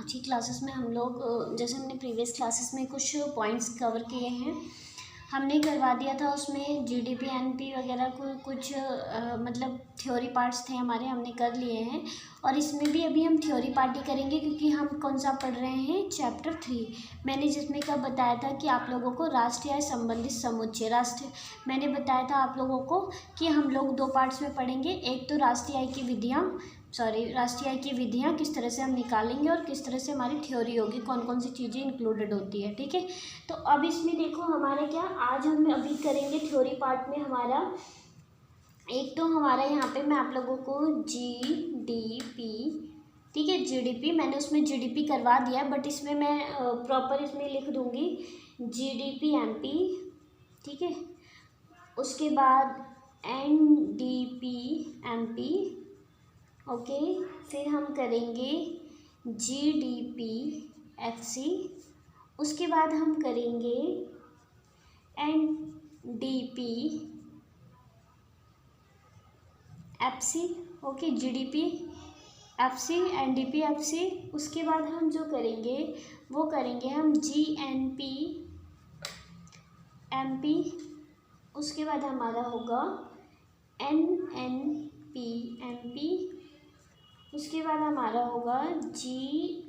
आज की क्लासेस में हम लोग जैसे हमने प्रीवियस क्लासेस में कुछ पॉइंट्स कवर किए हैं, हमने करवा दिया था उसमें जीडीपी एनपी वगैरह को कुछ मतलब थ्योरी पार्ट्स थे हमारे, हमने कर लिए हैं। और इसमें भी अभी हम थ्योरी पार्ट ही करेंगे क्योंकि हम कौन सा पढ़ रहे हैं, चैप्टर 3। मैंने जिसमें कब बताया था कि आप लोगों को राष्ट्रीय आय संबंधित समुच्चय मैंने बताया था आप लोगों को कि हम लोग 2 पार्ट्स में पढ़ेंगे। एक तो राष्ट्रीय आय की विधियाँ किस तरह से हम निकालेंगे और किस तरह से हमारी थ्योरी होगी, कौन कौन सी चीज़ें इंक्लूडेड होती है, ठीक है। तो अब इसमें देखो हमारे क्या, आज हम अभी करेंगे थ्योरी पार्ट में हमारा एक तो हमारा यहाँ पे मैं आप लोगों को जीडीपी, ठीक है, जीडीपी मैंने उसमें जीडीपी करवा दिया, बट इसमें मैं प्रॉपर इसमें लिख दूँगी जीडीपी एमपी, ठीक है। उसके बाद एनडीपी एमपी, ओके। फिर हम करेंगे जीडीपी एफसी, उसके बाद हम करेंगे NDP FC, okay, GDP FC NDP FC. उसके बाद हम जो करेंगे वो करेंगे हम जीएनपी एमपी, उसके बाद हमारा होगा एनएनपी एमपी, उसके बाद हमारा होगा GNPFC।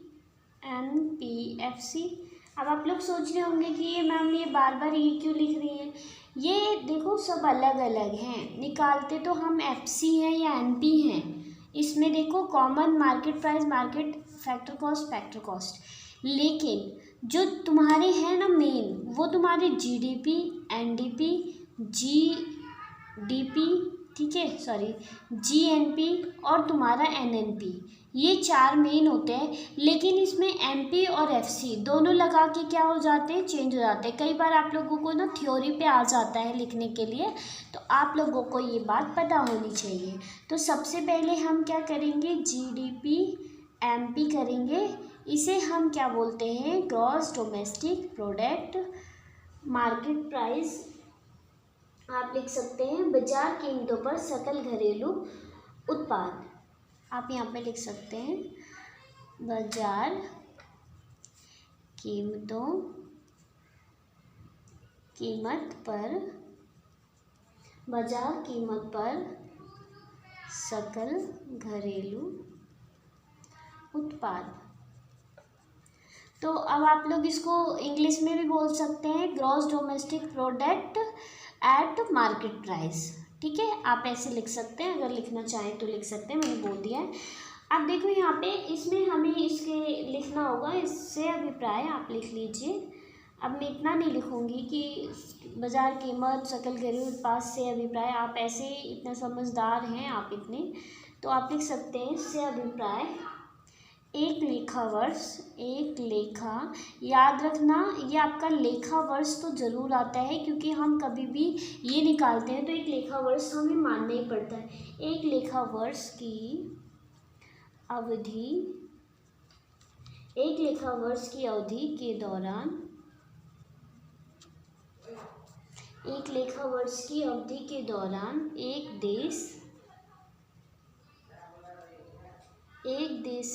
अब आप लोग सोच रहे होंगे कि ये मैम ये बार बार ये क्यों लिख रही हैं। ये देखो सब अलग अलग हैं, निकालते तो हम FC हैं या NP हैं। इसमें देखो common market price, market factor cost, लेकिन जो तुम्हारे हैं ना मेन, वो तुम्हारे GDP, NDP, GDP, ठीक है, GNP और तुम्हारा NNP, ये 4 मेन होते हैं। लेकिन इसमें MP और FC दोनों लगा के क्या हो जाते हैं, चेंज हो जाते हैं। कई बार आप लोगों को ना थ्योरी पे आ जाता है लिखने के लिए, तो आप लोगों को ये बात पता होनी चाहिए। तो सबसे पहले हम क्या करेंगे, GDP MP करेंगे। इसे हम क्या बोलते हैं, gross domestic product, market price आप लिख सकते हैं, बाजार कीमतों पर सकल घरेलू उत्पाद, आप यहाँ पे लिख सकते हैं बाजार कीमत पर सकल घरेलू उत्पाद। तो अब आप लोग इसको इंग्लिश में भी बोल सकते हैं, gross domestic product at market price, ठीक है। आप ऐसे लिख सकते हैं, अगर लिखना चाहें तो लिख सकते हैं, मैंने बोल दिया है। अब देखो यहाँ पे इसमें हमें इसके लिखना होगा, इससे अभिप्राय आप लिख लीजिए। अब मैं इतना नहीं लिखूँगी कि बाजार कीमत सकल घरेलू उत्पाद से अभिप्राय, आप ऐसे इतना समझदार हैं आप इतने, तो आप लिख सकते हैं इससे अभिप्राय एक लेखा, याद रखना ये आपका लेखा वर्ष तो ज़रूर आता है, क्योंकि हम कभी भी ये निकालते हैं तो एक लेखा वर्ष हमें मानना ही पड़ता है। एक लेखा वर्ष की अवधि के दौरान एक देश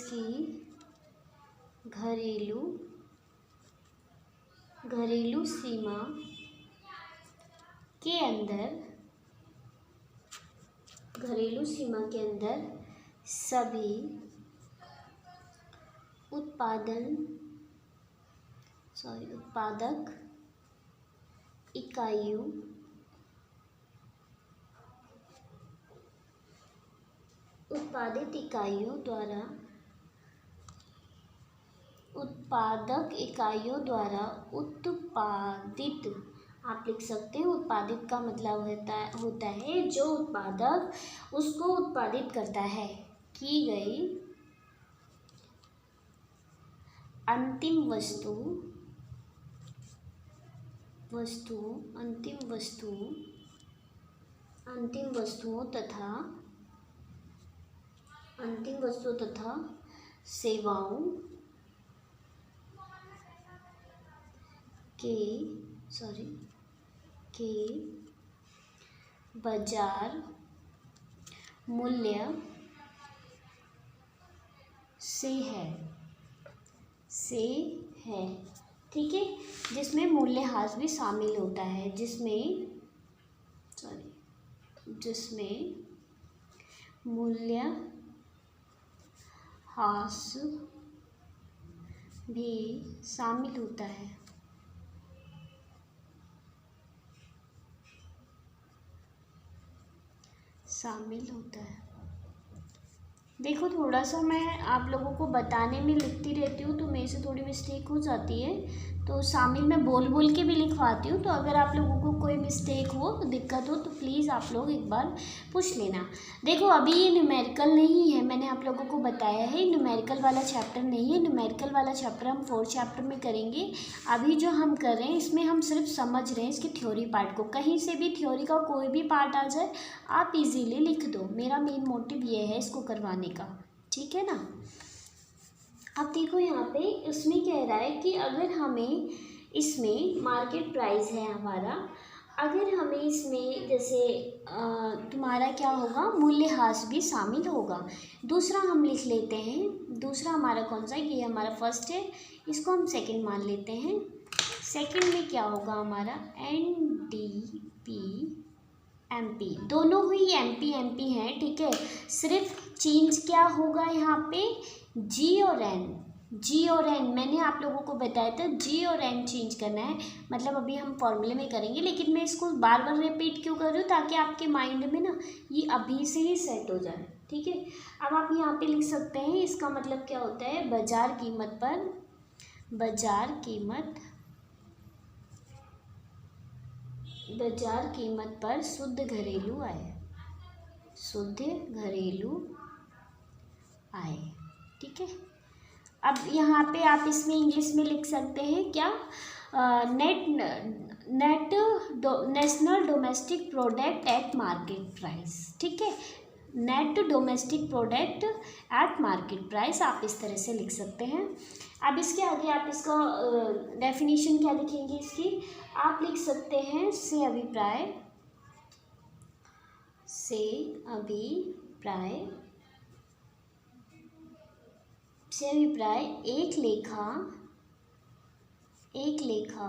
की घरेलू सीमा के अंदर सभी उत्पादक इकाइयों द्वारा उत्पादित, आप लिख सकते हैं, उत्पादित का मतलब होता है जो उत्पादक उसको उत्पादित करता है, की गई अंतिम वस्तुओं तथा सेवाओं के बाजार मूल्य से है, से है, ठीक है, जिसमें मूल्यह्रास भी शामिल होता है, जिसमें मूल्यह्रास भी शामिल होता है। देखो थोड़ा सा मैं आप लोगों को बताने में लिखती रहती हूँ तो मेरे से थोड़ी मिस्टेक हो जाती है, तो शामिल मैं बोल बोल के भी लिखवाती हूँ। तो अगर आप लोगों को कोई मिस्टेक हो, दिक्कत हो, तो प्लीज़ आप लोग एक बार पूछ लेना। देखो अभी ये न्यूमेरिकल नहीं है, मैंने आप लोगों को बताया है न्यूमेरिकल वाला चैप्टर नहीं है। न्यूमेरिकल वाला चैप्टर हम 4th चैप्टर में करेंगे। अभी जो हम कर रहे हैं इसमें हम सिर्फ समझ रहे हैं इसके थ्योरी पार्ट को। कहीं से भी थ्योरी का कोई भी पार्ट आ जाए आप इजीली लिख दो, मेरा मेन मोटिव ये है इसको करवाने का, ठीक है ना। अब देखो यहाँ पे इसमें कह रहा है कि अगर हमें इसमें मार्केट प्राइस है हमारा, अगर हमें इसमें जैसे तुम्हारा क्या होगा, मूल्यह्रास भी शामिल होगा। दूसरा हम लिख लेते हैं, दूसरा हमारा कौन सा है, ये हमारा फर्स्ट है, इसको हम सेकंड मान लेते हैं। सेकंड में क्या होगा हमारा, NDP दोनों ही MP हैं, ठीक है। सिर्फ चेंज क्या होगा यहाँ पे, G और N मैंने आप लोगों को बताया था, G और N चेंज करना है। मतलब अभी हम फॉर्मूले में करेंगे, लेकिन मैं इसको बार बार रिपीट क्यों कर रही हूँ, ताकि आपके माइंड में ना ये अभी से ही सेट हो जाए, ठीक है। अब आप यहाँ पे लिख सकते हैं, इसका मतलब क्या होता है, बाजार कीमत पर शुद्ध घरेलू आय, ठीक है। अब यहाँ पे आप इसमें इंग्लिश में लिख सकते हैं क्या, national domestic product at market price, ठीक है। Net domestic product at market price आप इस तरह से लिख सकते हैं। अब इसके आगे आप इसका डेफिनेशन क्या लिखेंगे इसकी, आप लिख सकते हैं से अभिप्राय एक लेखा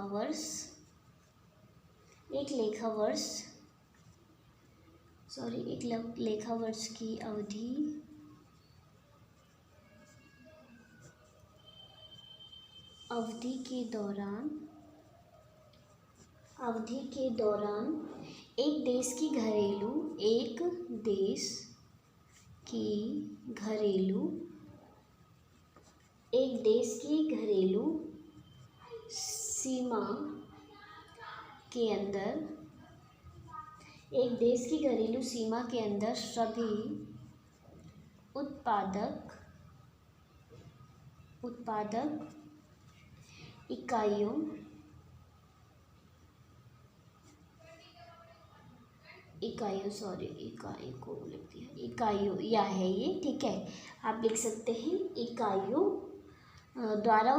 वर्ष की अवधि के दौरान एक देश की घरेलू सीमा के अंदर सभी उत्पादक इकाइयों या है ये, ठीक है। आप लिख सकते हैं इकाइयों द्वारा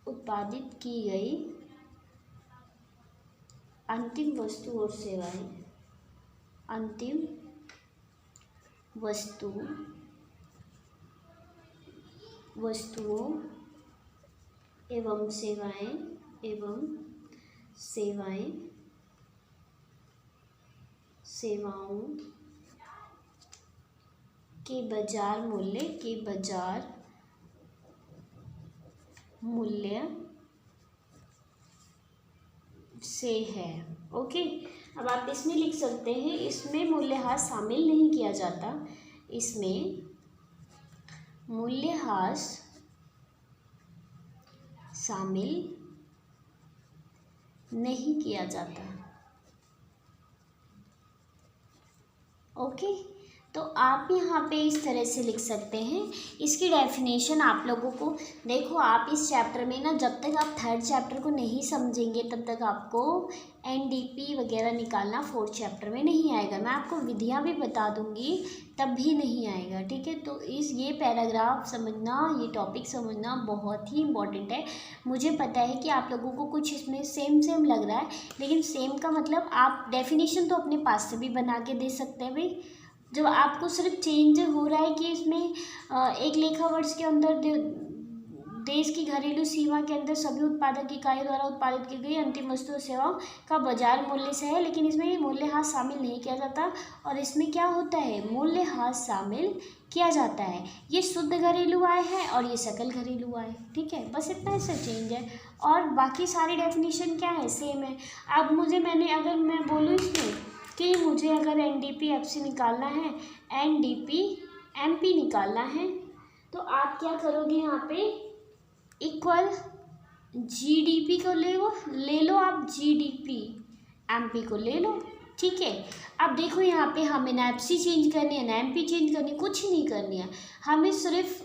उत्पादित की गई अंतिम वस्तुओं एवं सेवाओं के बाजार मूल्य से है, ओके। अब आप इसमें लिख सकते हैं, इसमें मूल्यह्रास शामिल नहीं किया जाता, इसमें मूल्यह्रास शामिल नहीं किया जाता, ओके। तो आप यहाँ पे इस तरह से लिख सकते हैं। इसकी डेफिनेशन आप लोगों को, देखो आप इस चैप्टर में ना, जब तक आप 3rd चैप्टर को नहीं समझेंगे तब तक आपको NDP वगैरह निकालना 4th चैप्टर में नहीं आएगा। मैं आपको विधियाँ भी बता दूँगी तब भी नहीं आएगा, ठीक है। तो ये पैराग्राफ समझना, ये टॉपिक समझना बहुत ही इम्पॉर्टेंट है। मुझे पता है कि आप लोगों को कुछ इसमें सेम लग रहा है, लेकिन सेम का मतलब आप डेफिनेशन तो अपने पास से भी बना के दे सकते हैं भाई, जब आपको सिर्फ चेंज हो रहा है कि इसमें एक लेखा वर्ष के अंदर देश की घरेलू सीमा के अंदर सभी उत्पादक इकाई द्वारा उत्पादित की गई अंतिम वस्तु और सेवाओं का बाजार मूल्य से है, लेकिन इसमें मूल्यह्रास शामिल नहीं किया जाता। और इसमें क्या होता है, मूल्यह्रास शामिल किया जाता है। ये शुद्ध घरेलू आय है और ये सकल घरेलू आय। ठीक है, बस इतना इससे चेंज है और बाकी सारी डेफिनेशन क्या है, सेम है। अब अगर मैं बोलूँ इसमें कि मुझे अगर NDP-FC निकालना है, NDP-MP निकालना है, तो आप क्या करोगे, यहाँ पे इक्वल GDP को ले लो आप, GDP-MP को ले लो। ठीक है, अब देखो यहाँ पे हमें ना FC चेंज करनी है, ना MP चेंज करनी, कुछ नहीं करनी है, हमें सिर्फ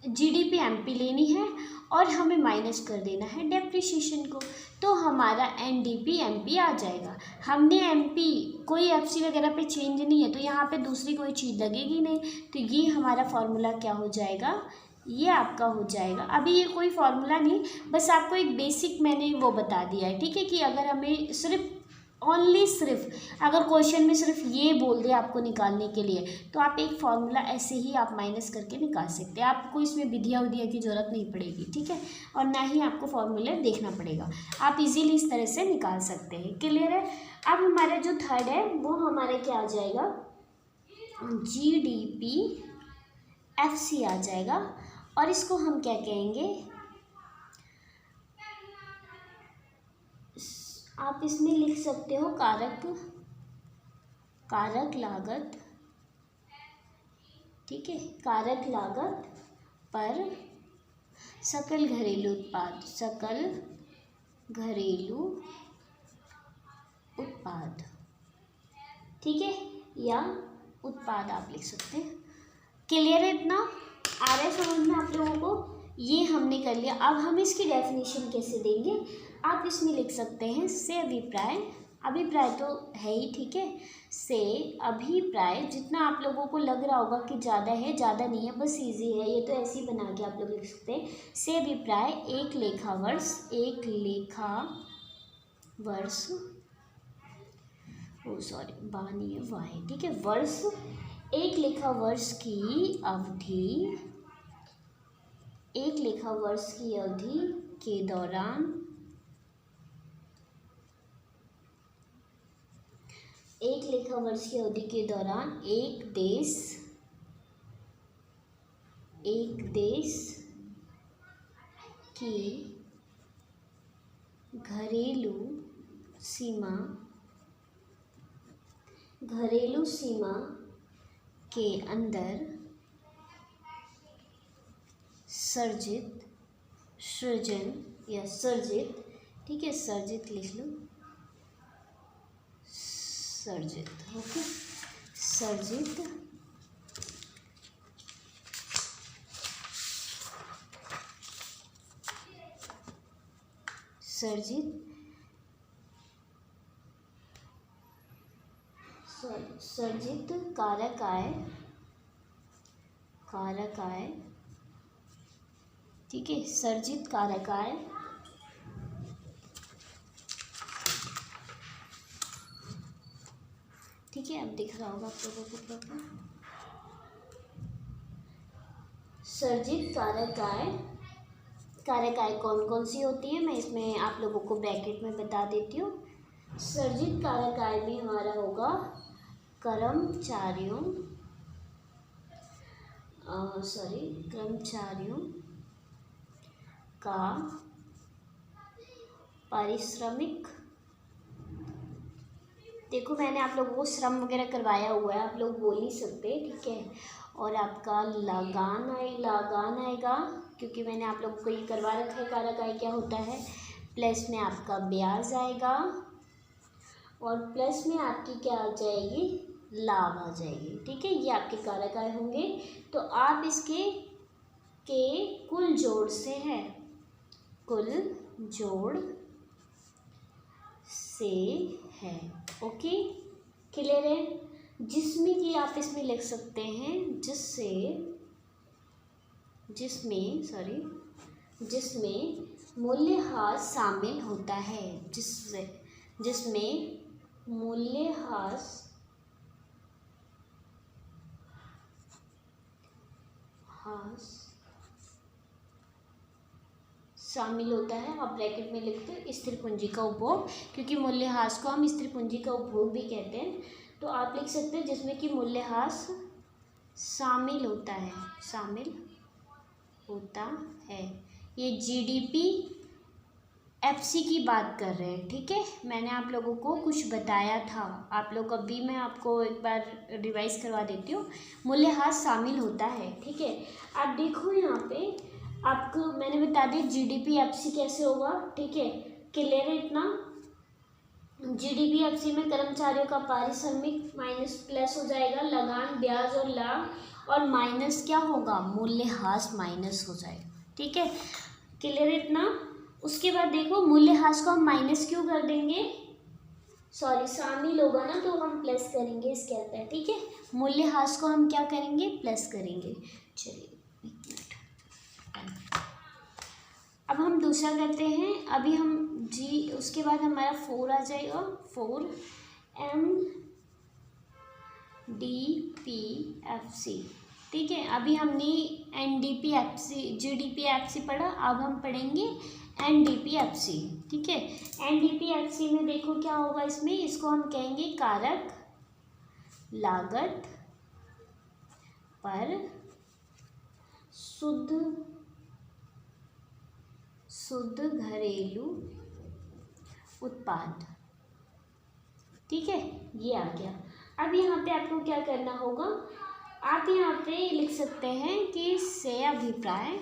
GDP-MP लेनी है और हमें माइनस कर देना है डेप्रिसिएशन को, तो हमारा NDP-MP आ जाएगा। हमने MP कोई FC वगैरह पे चेंज नहीं है, तो यहाँ पे दूसरी कोई चीज़ लगेगी नहीं, तो ये हमारा फॉर्मूला क्या हो जाएगा, ये आपका हो जाएगा। अभी ये कोई फॉर्मूला नहीं, बस आपको एक बेसिक मैंने वो बता दिया है। ठीक है, कि अगर हमें सिर्फ अगर क्वेश्चन में सिर्फ ये बोल दे आपको निकालने के लिए, तो आप एक फॉर्मूला ऐसे ही आप माइनस करके निकाल सकते हैं। आपको इसमें विधिया की ज़रूरत नहीं पड़ेगी। ठीक है, और ना ही आपको फॉर्मूले देखना पड़ेगा, आप इजीली इस तरह से निकाल सकते हैं। क्लियर है। अब हमारा जो थर्ड है वो हमारे क्या आ जाएगा, GDP-FC आ जाएगा, और इसको हम क्या कहेंगे, आप इसमें लिख सकते हो कारक लागत। ठीक है, कारक लागत पर सकल घरेलू उत्पाद। ठीक है, या उत्पाद आप लिख सकते हैं। क्लियर है, इतना आ रहा है समझ में आप लोगों को। ये हमने कर लिया। अब हम इसकी डेफिनेशन कैसे देंगे, आप इसमें लिख सकते हैं से अभिप्राय तो है ही। ठीक है, से अभिप्राय, जितना आप लोगों को लग रहा होगा कि ज़्यादा है, ज़्यादा नहीं है, बस इजी है ये, तो ऐसे ही बना के आप लोग लिख सकते हैं। से अभिप्राय एक लेखा वर्ष बानी है वाह। ठीक है, एक लेखा वर्ष की अवधि के दौरान एक देश की घरेलू सीमा के अंदर सर्जित। ठीक है, सर्जित लिख लो, सर्जित। ओके, सर्जित कारक आय। ठीक है, सर्जित कारक आय ठीक है, अब दिख रहा होगा आप लोगों को प्रॉपर। सर्जित कारक आय कौन कौन सी होती है, मैं इसमें आप लोगों को ब्रैकेट में बता देती हूँ। सर्जित कारक आय में हमारा होगा कर्मचारियों का पारिश्रमिक। देखो, मैंने आप लोगों को श्रम वगैरह करवाया हुआ है, आप लोग बोल नहीं सकते। ठीक है, और आपका लगान आएगा, क्योंकि मैंने आप लोगों को ये करवा रखा है। कारक आय क्या होता है, प्लस में आपका ब्याज आएगा और प्लस में आपकी क्या आ जाएगी, लाभ आ जाएगी। ठीक है, ये आपके कारक आय होंगे। तो आप इसके कुल जोड़ से है। ओके, क्लियर है। जिसमें कि आप इसमें लिख सकते हैं जिसमें मूल्यह्रास शामिल होता है, जिसमें मूल्यह्रास मूल्यह्रास शामिल होता है। आप ब्रैकेट में लिखते हो स्थिर पूंजी का उपभोग, क्योंकि मूल्यह्रास को हम स्थिर पूंजी का उपभोग भी कहते हैं। तो आप लिख सकते हैं जिसमें कि मूल्यह्रास शामिल होता है, शामिल होता है। ये जीडीपी एफसी की बात कर रहे हैं, ठीक है। मैंने आप लोगों को कुछ बताया था, आप लोग अभी मैं आपको एक बार रिवाइज करवा देती हूँ। मूल्यह्रास शामिल होता है, ठीक है। आप देखो यहाँ पे आपको मैंने बता दिया जीडीपी एफसी कैसे होगा, ठीक है। क्लियर है इतना। जीडीपी एफसी में कर्मचारियों का पारिश्रमिक माइनस प्लस हो जाएगा लगान, ब्याज और लाभ, और माइनस क्या होगा, मूल्यह्रास माइनस हो जाएगा, ठीक है। क्लियर है इतना। उसके बाद देखो मूल्यह्रास को हम माइनस क्यों कर देंगे, सॉरी शामिल होगा ना तो हम प्लस करेंगे इसके अंदर, ठीक है। मूल्यह्रास को हम क्या करेंगे, प्लस करेंगे। चलिए एक मिनट, अब हम दूसरा करते हैं। अभी हम जी उसके बाद हमारा 4 आ जाएगा, 4 MDPFC, ठीक है। अभी हमने NDPFC GDPFC पढ़ा, अब हम पढ़ेंगे NDPFC, ठीक है। NDPFC में देखो क्या होगा, इसमें इसको हम कहेंगे कारक लागत पर शुद्ध घरेलू उत्पाद, ठीक है। ये आ गया। अब यहाँ पे आपको क्या करना होगा, आप यहाँ पे लिख सकते हैं कि से अभिप्राय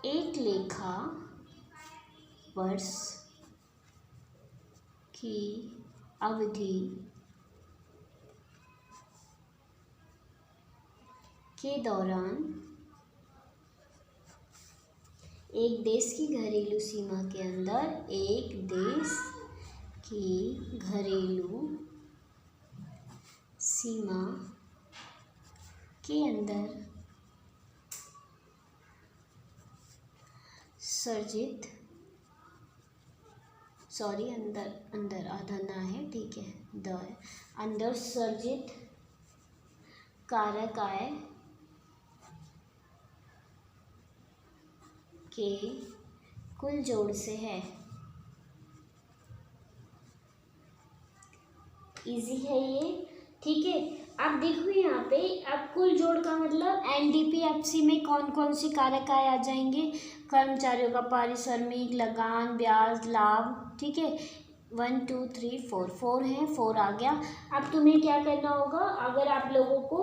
एक लेखा वर्ष की अवधि के दौरान एक देश की घरेलू सीमा के अंदर, एक देश की घरेलू सीमा के अंदर सर्जित, सॉरी अंदर आधा ना है, ठीक है, द अंदर सर्जित कारक आय के कुल जोड़ से है। इजी है ये, ठीक है। अब देखो यहाँ पे अब कुल जोड़ का मतलब NDPFC में कौन कौन सी कारक आय आ जाएंगे, कर्मचारियों का पारिश्रमिक, लगान, ब्याज, लाभ, ठीक है। 1 2 3 4 है, 4 आ गया। अब तुम्हें क्या करना होगा, अगर आप लोगों को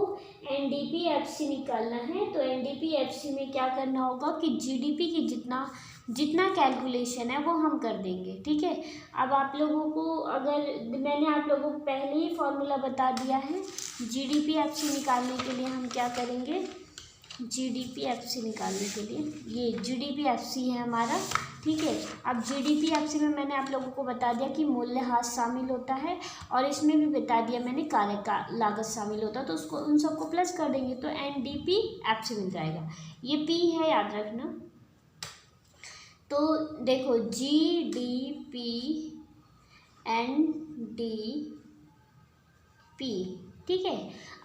NDPFC निकालना है तो NDPFC में क्या करना होगा कि जीडीपी की जितना कैलकुलेशन है वो हम कर देंगे, ठीक है। अब आप लोगों को अगर मैंने आप लोगों को पहले ही फॉर्मूला बता दिया है, GDPFC निकालने के लिए हम क्या करेंगे, GDPFC निकालने के लिए ये GDPFC है हमारा, ठीक है। अब GDPFC में मैंने आप लोगों को बता दिया कि मूल्यह्रास शामिल होता है, और इसमें भी बता दिया मैंने कारक का लागत शामिल होता है, तो उसको उन सबको प्लस कर देंगे तो NDPFC मिल जाएगा। ये P है, याद रखना। तो देखो GDP NDP, ठीक है।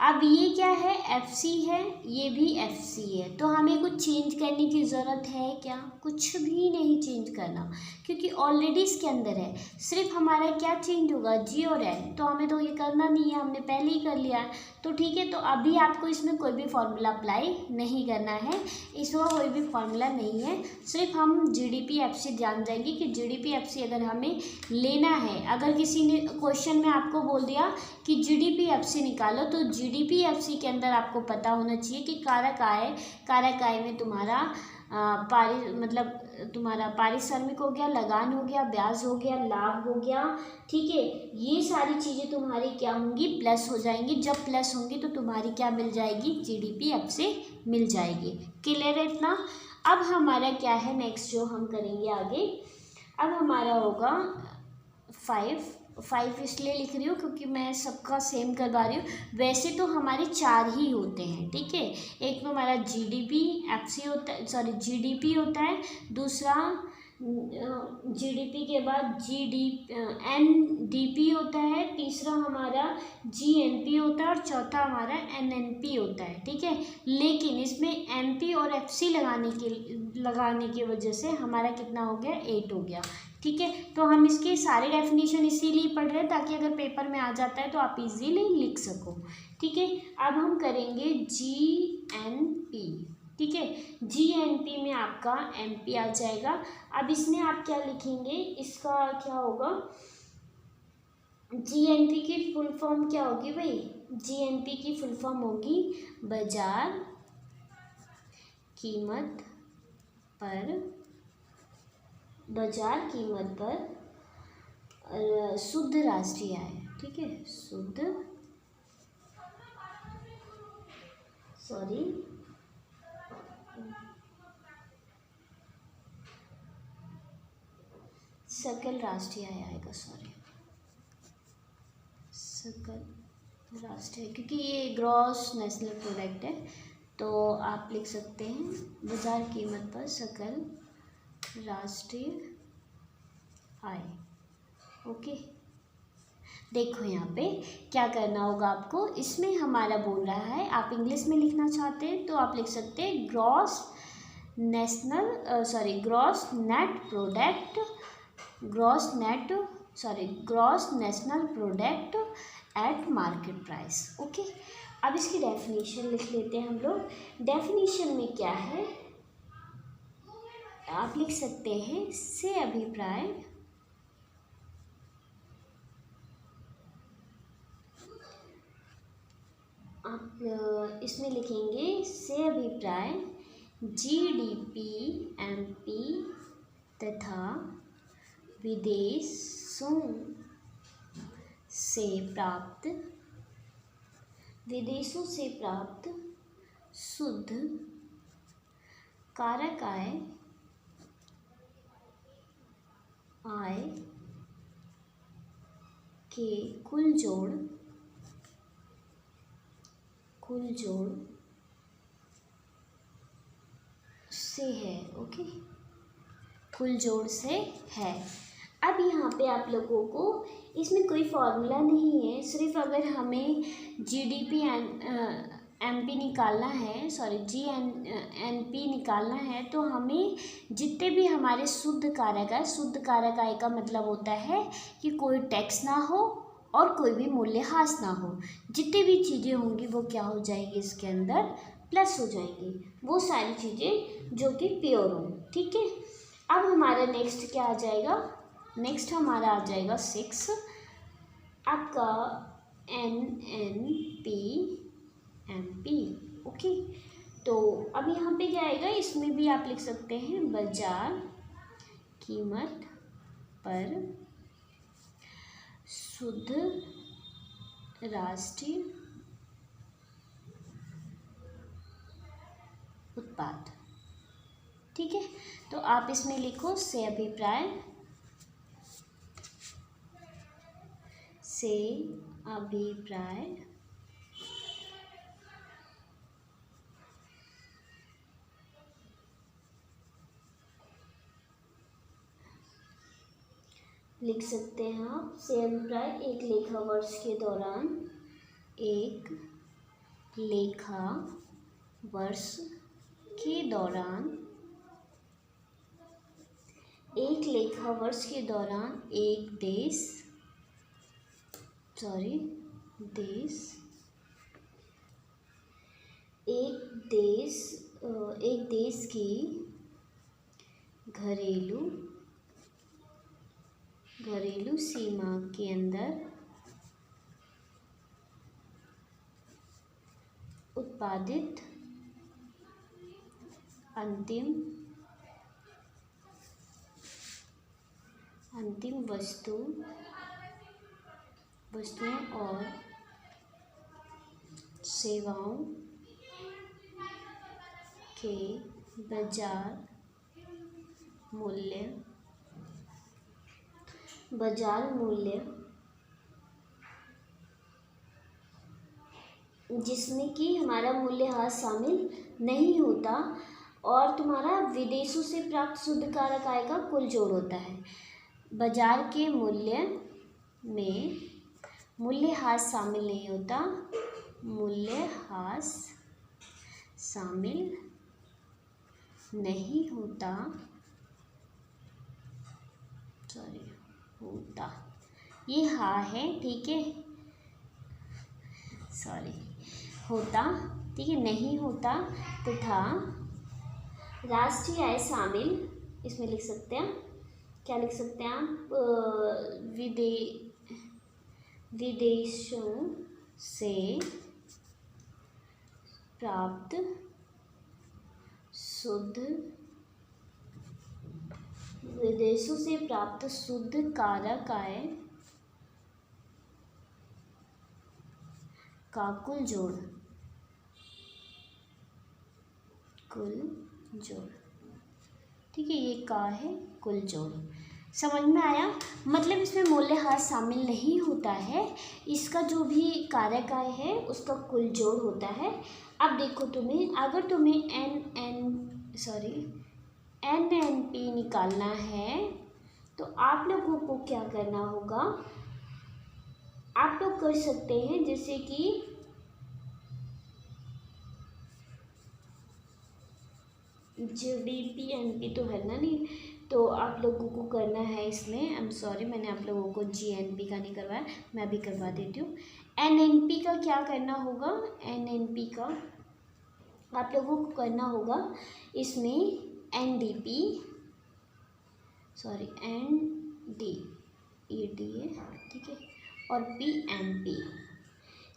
अब ये क्या है, FC है, ये भी FC है। तो हमें कुछ चेंज करने की ज़रूरत है क्या, कुछ भी नहीं चेंज करना, क्योंकि ऑलरेडी इसके अंदर है। सिर्फ हमारा क्या चेंज होगा, G और N, तो हमें तो ये करना नहीं है, हमने पहले ही कर लिया है, तो ठीक है। तो अभी आपको इसमें कोई भी फॉर्मूला अप्लाई नहीं करना है, इसमें कोई भी फॉर्मूला नहीं है। सिर्फ हम GDPFC जान जाएंगे कि GDPFC अगर हमें लेना है, अगर किसी ने क्वेश्चन में आपको बोल दिया कि GDPFC निकालो, तो GDPFC के अंदर आपको पता होना चाहिए कि कारक आय में तुम्हारा तुम्हारा पारिश्रमिक हो गया, लगान हो गया, ब्याज हो गया, लाभ हो गया, ठीक है। ये सारी चीज़ें तुम्हारी क्या होंगी, प्लस हो जाएंगी। जब प्लस होंगी तो तुम्हारी क्या मिल जाएगी, GDPFC मिल जाएगी। क्लियर है इतना। अब हमारा क्या है नेक्स्ट जो हम करेंगे आगे, अब हमारा होगा 5 इसलिए लिख रही हूँ क्योंकि मैं सबका सेम करवा रही हूँ। वैसे तो हमारे 4 ही होते हैं, ठीक है। एक तो हमारा GDPFC होता है, सॉरी GDP होता है, दूसरा जीडीपी के बाद एनडीपी होता है, तीसरा हमारा जीएनपी होता है और चौथा हमारा एनएनपी होता है। ठीक है, लेकिन इसमें एमपी और एफसी लगाने की वजह से हमारा कितना हो गया, 8 हो गया। ठीक है, तो हम इसके सारे डेफिनेशन इसीलिए पढ़ रहे हैं ताकि अगर पेपर में आ जाता है तो आप इजीली लिख सको। ठीक है, अब हम करेंगे जीएनपी। ठीक है, जीएनपी में आपका एमपी आ जाएगा। अब इसमें आप क्या लिखेंगे, इसका क्या होगा, जीएनपी की फुल फॉर्म क्या होगी भाई, जीएनपी की फुल फॉर्म होगी बाजार कीमत पर शुद्ध राष्ट्रीय आय। ठीक है, सकल राष्ट्रीय आय आएगा, सकल राष्ट्रीय, क्योंकि ये ग्रॉस नेशनल प्रोडक्ट है तो आप लिख सकते हैं बाजार कीमत पर सकल राष्ट्रीय आय। ओके, देखो यहाँ पे क्या करना होगा आपको, इसमें हमारा बोल रहा है, आप इंग्लिश में लिखना चाहते हैं तो आप लिख सकते हैं gross national product at market price. Okay, अब इसकी डेफिनेशन लिख लेते हैं हम लोग। डेफिनेशन में क्या है, आप लिख सकते हैं से अभिप्राय आप इसमें लिखेंगे से अभिप्राय जीडीपी एमपी तथा विदेशों से प्राप्त शुद्ध कारक आय के कुल जोड़ से है। ओके, कुल जोड़ से है। अब यहाँ पे आप लोगों को इसमें कोई फॉर्मूला नहीं है, सिर्फ अगर हमें जीडीपी एमपी निकालना है, जीएनपी निकालना है तो हमें जितने भी हमारे शुद्ध कारक आय का मतलब होता है कि कोई टैक्स ना हो और कोई भी मूल्यह्रास ना हो, जितनी भी चीज़ें होंगी वो क्या हो जाएगी, इसके अंदर प्लस हो जाएंगी, वो सारी चीज़ें जो कि प्योर हो। ठीक है, अब हमारा नेक्स्ट क्या आ जाएगा, नेक्स्ट हमारा आ जाएगा 6 आपका एनएनपी एमपी। ओके, तो अब यहाँ पे क्या आएगा, इसमें भी आप लिख सकते हैं बाजार कीमत पर शुद्ध राष्ट्रीय उत्पाद। ठीक है, तो आप इसमें लिखो से अभिप्राय लिख सकते हैं आप से अभिप्राय एक लेखा वर्ष के दौरान एक लेखा वर्ष के दौरान एक देश की घरेलू सीमा के अंदर उत्पादित अंतिम वस्तुओं और सेवाओं के बाजार मूल्य जिसमें कि हमारा मूल्यह्रास शामिल नहीं होता और तुम्हारा विदेशों से प्राप्त शुद्ध कारक आय का कुल जोड़ होता है। बाजार के मूल्य में मूल्यह्रास शामिल नहीं होता, मूल्यह्रास शामिल नहीं होता, होता, ये हाँ है, ठीक है, होता, ठीक है, नहीं होता तथा राष्ट्रीय आय शामिल, इसमें लिख सकते हैं, क्या लिख सकते हैं आप, विदेशों से प्राप्त शुद्ध कारक आय का कुल जोड़, ठीक है, ये का है कुल जोड़। समझ में आया? मतलब इसमें मूल्यह्रास शामिल नहीं होता है, इसका जो भी कारक आय है उसका कुल जोड़ होता है। अब देखो तुम्हें, अगर तुम्हें NNP निकालना है तो आप लोगों को क्या करना होगा, आप लोग कर सकते हैं जैसे कि GDP NP तो है ना, नहीं तो आप लोगों को करना है इसमें, आई एम सॉरी मैंने आप लोगों को GNP का नहीं करवाया, मैं भी करवा देती हूँ। NNP का क्या करना होगा, NNP का आप लोगों को करना होगा इसमें NDP ठीक है, और PMP।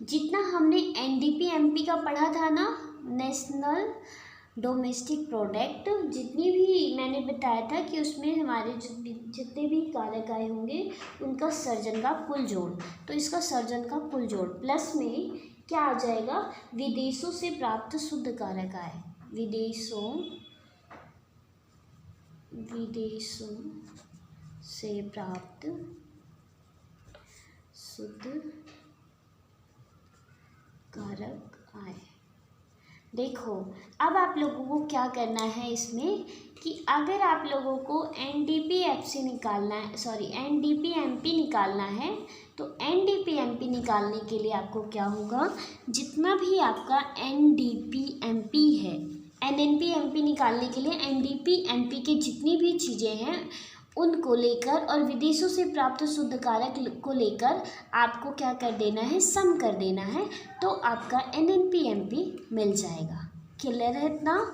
जितना हमने NDP MP का पढ़ा था ना, नेशनल डोमेस्टिक प्रोडक्ट, जितनी भी मैंने बताया था कि उसमें हमारे जितने भी कारक आए होंगे उनका सर्जन का कुल जोड़, तो इसका सर्जन का कुल जोड़ प्लस में क्या आ जाएगा, विदेशों से प्राप्त शुद्ध कारक आय, विदेशों से प्राप्त शुद्ध कारक आय। देखो अब आप लोगों को क्या करना है इसमें कि अगर आप लोगों को NDP MP निकालना है तो NDP MP निकालने के लिए आपको क्या होगा, जितना भी आपका NDP MP है, NNP MP निकालने के लिए NDP MP की जितनी भी चीज़ें हैं उनको लेकर और विदेशों से प्राप्त शुद्ध कारक को लेकर आपको क्या कर देना है, सम कर देना है, तो आपका NNP MP मिल जाएगा। क्लियर है इतना?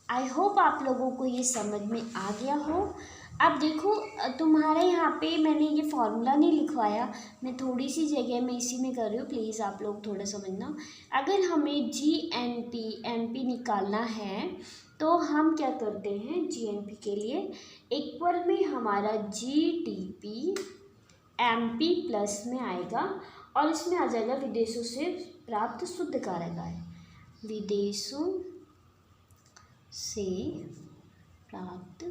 आई होप आप लोगों को ये समझ में आ गया हो। अब देखो तुम्हारे यहाँ पे मैंने ये फॉर्मूला नहीं लिखवाया, मैं थोड़ी सी जगह में इसी में कर रही हूँ, प्लीज़ आप लोग थोड़ा समझना। अगर हमें GNP MP निकालना है तो हम क्या करते हैं, GNP के लिए इक्वल में हमारा GDP MP प्लस में आएगा और इसमें आ जाएगा विदेशों से प्राप्त शुद्ध कारक आय, विदेशों से प्राप्त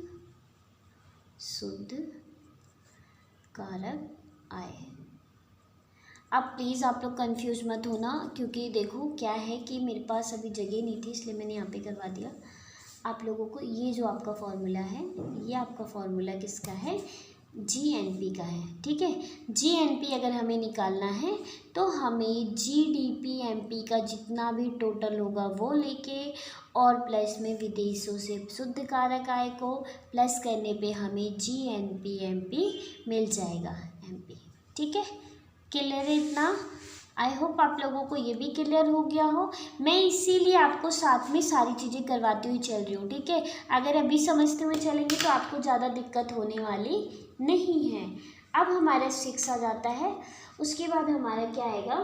शुद्ध कारक आय। अब प्लीज़ आप लोग कंफ्यूज मत होना, क्योंकि देखो क्या है कि मेरे पास अभी जगह नहीं थी इसलिए मैंने यहाँ पे करवा दिया। आप लोगों को ये जो आपका फॉर्मूला है, ये आपका फॉर्मूला किसका है, GNP का है, ठीक है। GNP अगर हमें निकालना है तो हमें GDP MP का जितना भी टोटल होगा वो लेके और प्लस में विदेशों से शुद्ध कारक आय को प्लस करने पे हमें GNP MP मिल जाएगा MP, ठीक है। क्लियर है इतना? आई होप आप लोगों को ये भी क्लियर हो गया हो। मैं इसीलिए आपको साथ में सारी चीज़ें करवाती हुई चल रही हूँ, ठीक है। अगर अभी समझते हुए चलेंगे तो आपको ज़्यादा दिक्कत होने वाली नहीं है। अब हमारा 6 आ जाता है, उसके बाद हमारा क्या आएगा,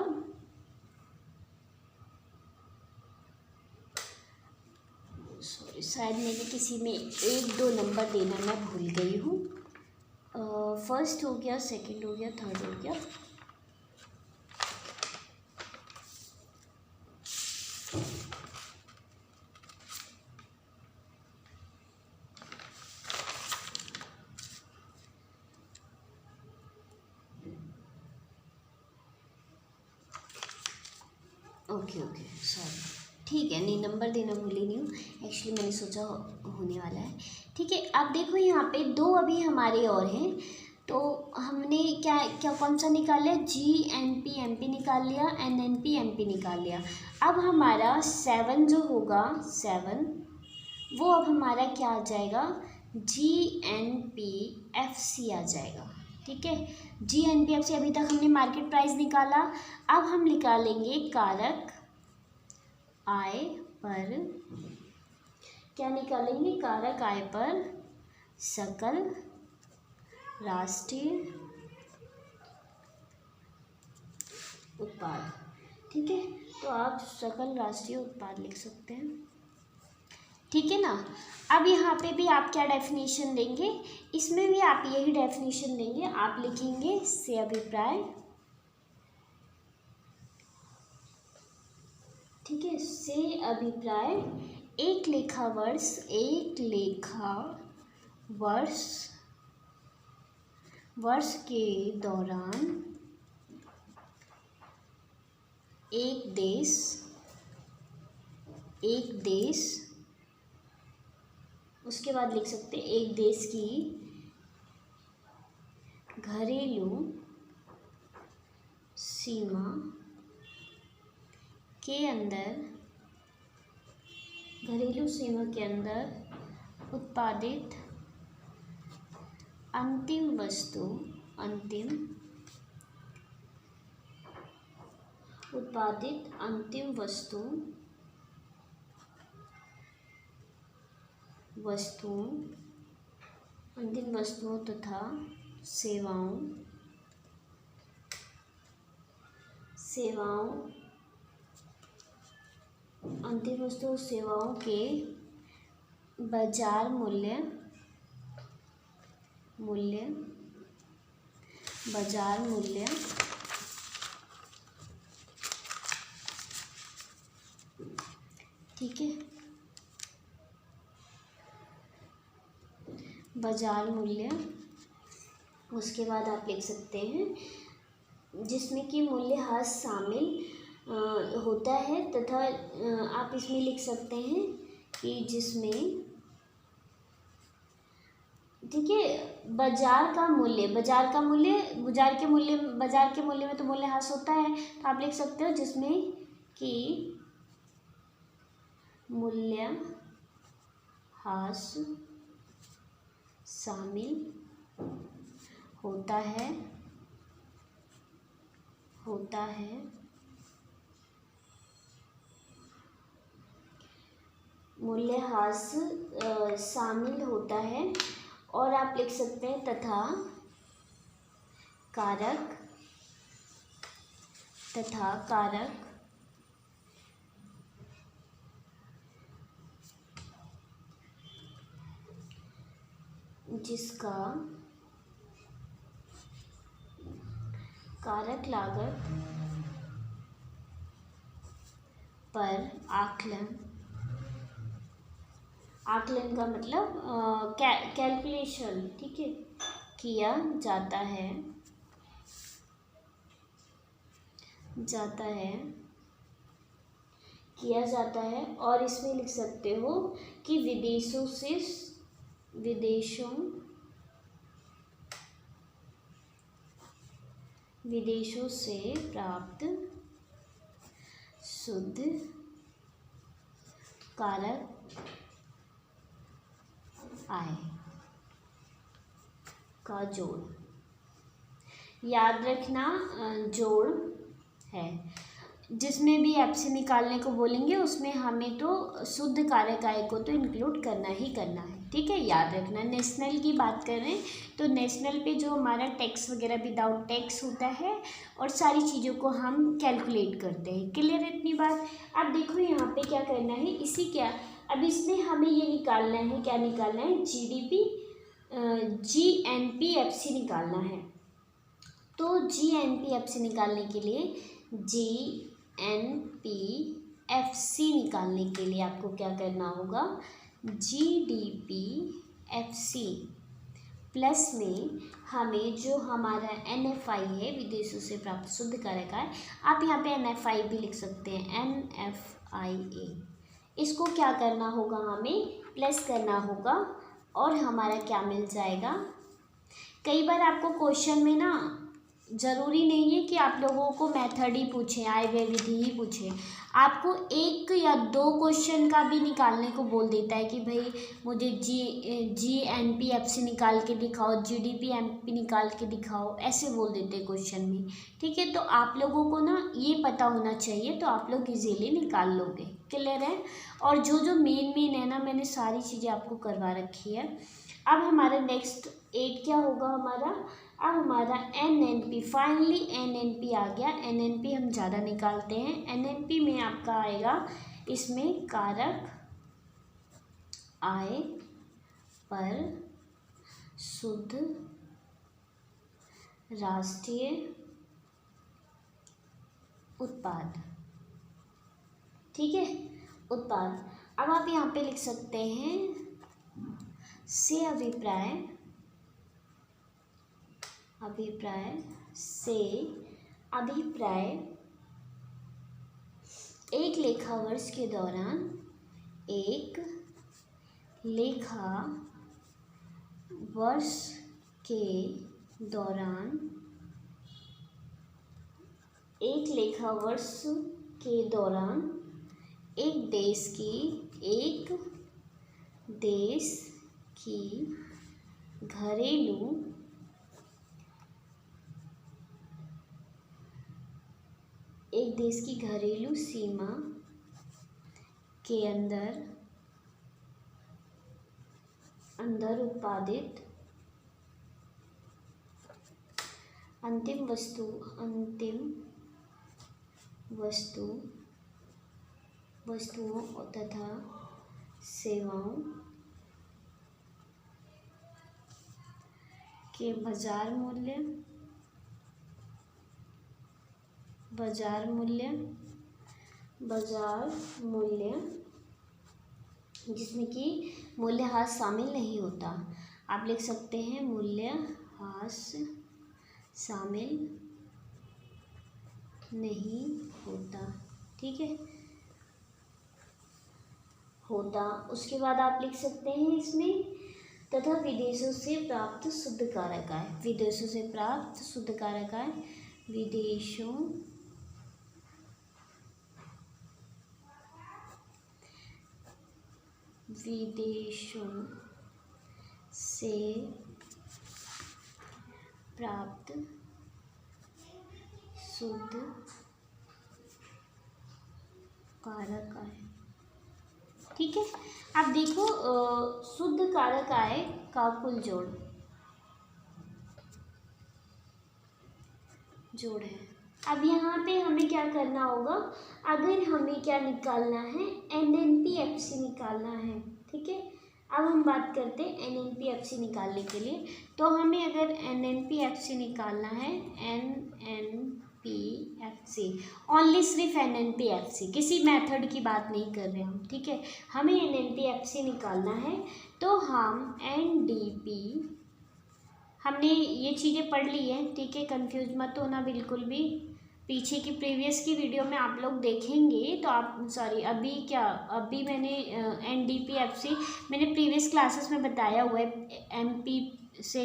सॉरी शायद मैंने किसी में 1-2 नंबर देना मैं भूल गई हूँ। फर्स्ट हो गया, सेकंड हो गया, थर्ड हो गया, ओके सॉरी, ठीक है, नहीं नंबर देना भूली नहीं हूँ, एक्चुअली मैंने सोचा होने वाला है। ठीक है, अब देखो यहाँ पे 2 अभी हमारे और हैं, तो हमने क्या क्या कौन सा निकाल लिया, GNP MP निकाल लिया, NNP MP निकाल लिया। अब हमारा 7 जो होगा 7, वो अब हमारा क्या आ जाएगा, GNP FC आ जाएगा। ठीक है, GNP FC, अभी तक हमने मार्केट प्राइस निकाला, अब हम निकालेंगे कारक आय पर, क्या निकालेंगे, कारक आय पर सकल राष्ट्रीय उत्पाद। ठीक है, तो आप सकल राष्ट्रीय उत्पाद लिख सकते हैं। ठीक है ना। अब यहाँ पे भी आप क्या डेफिनेशन देंगे, इसमें भी आप यही डेफिनेशन देंगे, आप लिखेंगे से अभिप्राय। ठीक है, से अभिप्राय एक लेखा वर्ष के दौरान एक देश, उसके बाद लिख सकते हैं एक देश की घरेलू सीमा के अंदर उत्पादित अंतिम वस्तु वस्तुओं तथा सेवाओं के बाजार मूल्य ठीक है, बाजार मूल्य, उसके बाद आप लिख सकते हैं जिसमें कि मूल्यह्रास शामिल होता है, तथा आप इसमें लिख सकते हैं कि जिसमें, ठीक है, बाजार के मूल्य में तो मूल्यह्रास होता है, तो आप लिख सकते हो जिसमें कि मूल्यह्रास शामिल होता है और आप लिख सकते हैं तथा कारक जिसका कारक लागत पर आकलन का मतलब कैलकुलेशन, ठीक है, किया जाता है और इसमें लिख सकते हो कि विदेशों से प्राप्त शुद्ध कारक आय का जोड़, याद रखना जोड़ है, जिसमें भी एफसी निकालने को बोलेंगे उसमें हमें तो शुद्ध कारक आय को तो इंक्लूड करना ही करना है। ठीक है, याद रखना। नेशनल की बात करें तो नेशनल पे जो हमारा टैक्स वगैरह विदाउट टैक्स होता है और सारी चीज़ों को हम कैलकुलेट करते हैं। क्लियर है इतनी बात। अब देखो यहाँ पे क्या करना है, अब इसमें हमें ये निकालना है, क्या निकालना है, GNP-FC निकालना है। तो GNP-FC निकालने के लिए GNP-FC निकालने के लिए आपको क्या करना होगा, GDP-FC प्लस में हमें जो हमारा NFI है, विदेशों से प्राप्त शुद्ध कारक आय, आप यहाँ पे NFI भी लिख सकते हैं, NFIA। इसको क्या करना होगा, हमें प्लस करना होगा और हमारा क्या मिल जाएगा। कई बार आपको क्वेश्चन में ना ज़रूरी नहीं है कि आप लोगों को मेथड ही पूछें, आय व्यय विधि ही पूछें, आपको एक या दो क्वेश्चन का भी निकालने को बोल देता है कि भाई मुझे GNP/FC निकाल के दिखाओ, GDP/MP निकाल के दिखाओ, ऐसे बोल देते हैं क्वेश्चन में। ठीक है, तो आप लोगों को ना ये पता होना चाहिए, तो आप लोग इजीली निकाल लोगे। क्लियर है। और जो मेन है ना, मैंने सारी चीज़ें आपको करवा रखी है। अब हमारा नेक्स्ट 8 क्या होगा हमारा, अब हमारा NNP, फाइनली NNP आ गया। NNP हम ज़्यादा निकालते हैं। NNP में आपका आएगा, इसमें कारक आय पर शुद्ध राष्ट्रीय उत्पाद। ठीक है, उत्पाद। अब आप यहाँ पे लिख सकते हैं से अभिप्राय से अभिप्राय एक लेखा वर्ष के दौरान, एक लेखा वर्ष के दौरान, एक लेखा वर्ष के दौरान एक देश की घरेलू सीमा के अंदर उत्पादित अंतिम वस्तुओं तथा सेवाओं के बाजार मूल्य जिसमें कि मूल्यह्रास शामिल नहीं होता। आप लिख सकते हैं मूल्यह्रास शामिल नहीं होता। ठीक है, होता। उसके बाद आप लिख सकते हैं इसमें तथा विदेशों से प्राप्त शुद्ध कारक आय, विदेशों से प्राप्त शुद्ध कारक आय, विदेशों से प्राप्त शुद्ध कारक आय। ठीक है, अब देखो शुद्ध कारक आय का कुल जोड़ है। अब यहाँ पे हमें क्या करना होगा, अगर हमें क्या निकालना है, NNP/FC निकालना है। ठीक है, अब हम बात करते हैं NNP/FC निकालने के लिए। तो हमें अगर NNP/FC निकालना है, NNP/FC, ओनली सिर्फ NNP/FC, किसी मेथड की बात नहीं कर रहे हम। ठीक है, हमें NNP/FC निकालना है, तो हम NDP, हमने ये चीज़ें पढ़ ली है। ठीक है, कंफ्यूज मत होना बिल्कुल भी। पीछे की प्रीवियस की वीडियो में आप लोग देखेंगे तो आप अभी मैंने NDP/FC मैंने प्रीवियस क्लासेस में बताया हुआ है, MP से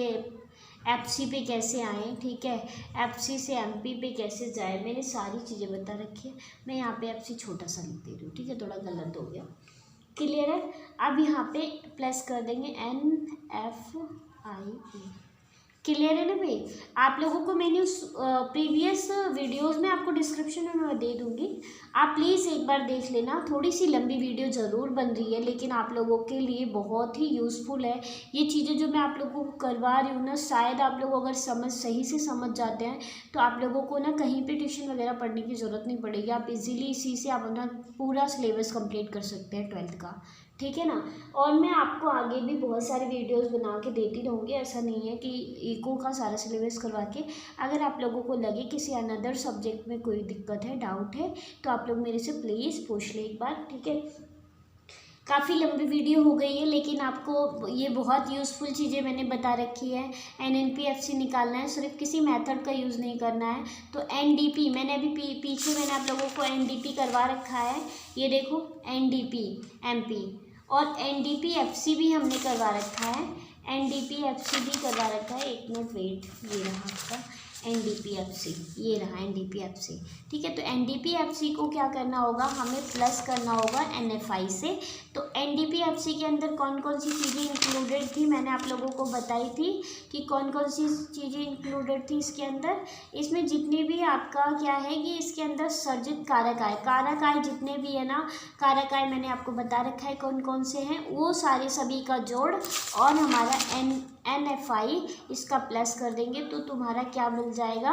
FC पे कैसे आए। ठीक है, FC से MP पे कैसे जाए, मैंने सारी चीज़ें बता रखी है। मैं यहाँ पे FC छोटा सा लिख दे रही हूँ। ठीक है, थोड़ा गलत हो गया। क्लियर है। अब यहाँ पे प्लस कर देंगे NFIA। क्लियर है ना भाई। आप लोगों को मैंने उस प्रीवियस वीडियोस में आपको डिस्क्रिप्शन में मैं दे दूँगी, आप प्लीज़ एक बार देख लेना। थोड़ी सी लंबी वीडियो ज़रूर बन रही है, लेकिन आप लोगों के लिए बहुत ही यूज़फुल है ये चीज़ें जो मैं आप लोगों को करवा रही हूँ ना। शायद आप लोग अगर सही से समझ जाते हैं तो आप लोगों को ना कहीं पे ट्यूशन वगैरह पढ़ने की ज़रूरत नहीं पड़ेगी। आप इजीली इसी से आप अपना पूरा सिलेबस कंप्लीट कर सकते हैं 12th का। ठीक है ना। और मैं आपको आगे भी बहुत सारे वीडियोस बना के देती रहूँगी, ऐसा नहीं है कि इको का सारा सिलेबस करवा के। अगर आप लोगों को लगे किसी अनदर सब्जेक्ट में कोई दिक्कत है, डाउट है, तो आप लोग मेरे से प्लीज़ पूछ लें एक बार। ठीक है, काफ़ी लंबी वीडियो हो गई है, लेकिन आपको ये बहुत यूज़फुल चीज़ें मैंने बता रखी है। NNP-FC निकालना है, सिर्फ किसी मेथड का यूज़ नहीं करना है। तो NDP मैंने अभी पीछे मैंने आप लोगों को NDP करवा रखा है, ये देखो NDP MP, और NDP-FC भी हमने करवा रखा है, NDP-FC भी करवा रखा है। एक मिनट वेट, ये रहा आपका NDP-FC, ये रहा NDP-FC। ठीक है, तो NDP-FC को क्या करना होगा, हमें प्लस करना होगा NFI से। तो NDP-FC के अंदर कौन कौन सी चीज़ें इंक्लूडेड थी, मैंने आप लोगों को बताई थी कि कौन कौन सी चीज़ें इंक्लूडेड थी इसके अंदर। इसमें जितने भी आपका क्या है कि इसके अंदर सर्जित कारक आय जितने भी है ना, कारक आय मैंने आपको बता रखा है कौन कौन से हैं, वो सारे सभी का जोड़ और हमारा NFI इसका प्लस कर देंगे तो तुम्हारा क्या मिल जाएगा,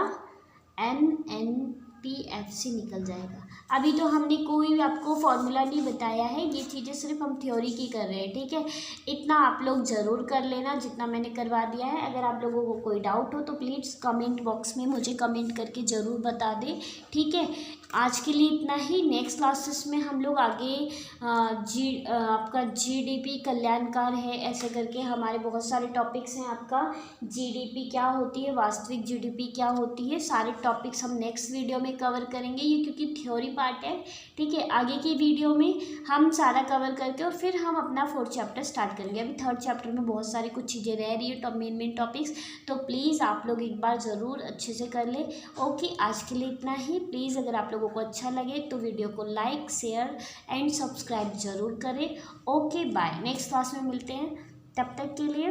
NNP-FC निकल जाएगा। अभी तो हमने कोई आपको फॉर्मूला नहीं बताया है, ये चीज़ें सिर्फ हम थ्योरी की कर रहे हैं। ठीक है, इतना आप लोग ज़रूर कर लेना जितना मैंने करवा दिया है। अगर आप लोगों को कोई डाउट हो तो प्लीज़ कमेंट बॉक्स में मुझे कमेंट करके ज़रूर बता दें। ठीक है, आज के लिए इतना ही। नेक्स्ट क्लासेस में हम लोग आगे आपका GDP कल्याणकार है, ऐसे करके हमारे बहुत सारे टॉपिक्स हैं। आपका GDP क्या होती है, वास्तविक GDP क्या होती है, सारे टॉपिक्स हम नेक्स्ट वीडियो में कवर करेंगे, ये क्योंकि थ्योरी पार्ट है। ठीक है, आगे की वीडियो में हम सारा कवर करके और फिर हम अपना 4th चैप्टर स्टार्ट करेंगे। अभी 3rd चैप्टर में बहुत सारी कुछ चीज़ें रह रही है, मेन टॉपिक्स, तो प्लीज़ आप लोग एक बार ज़रूर अच्छे से कर ले। ओके, आज के लिए इतना ही। प्लीज़ अगर आप लोगों को अच्छा लगे तो वीडियो को लाइक, शेयर एंड सब्सक्राइब ज़रूर करें। ओके बाय, नेक्स्ट क्लास में मिलते हैं। तब तक के लिए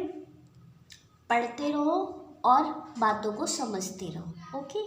पढ़ते रहो और बातों को समझते रहो। ओके।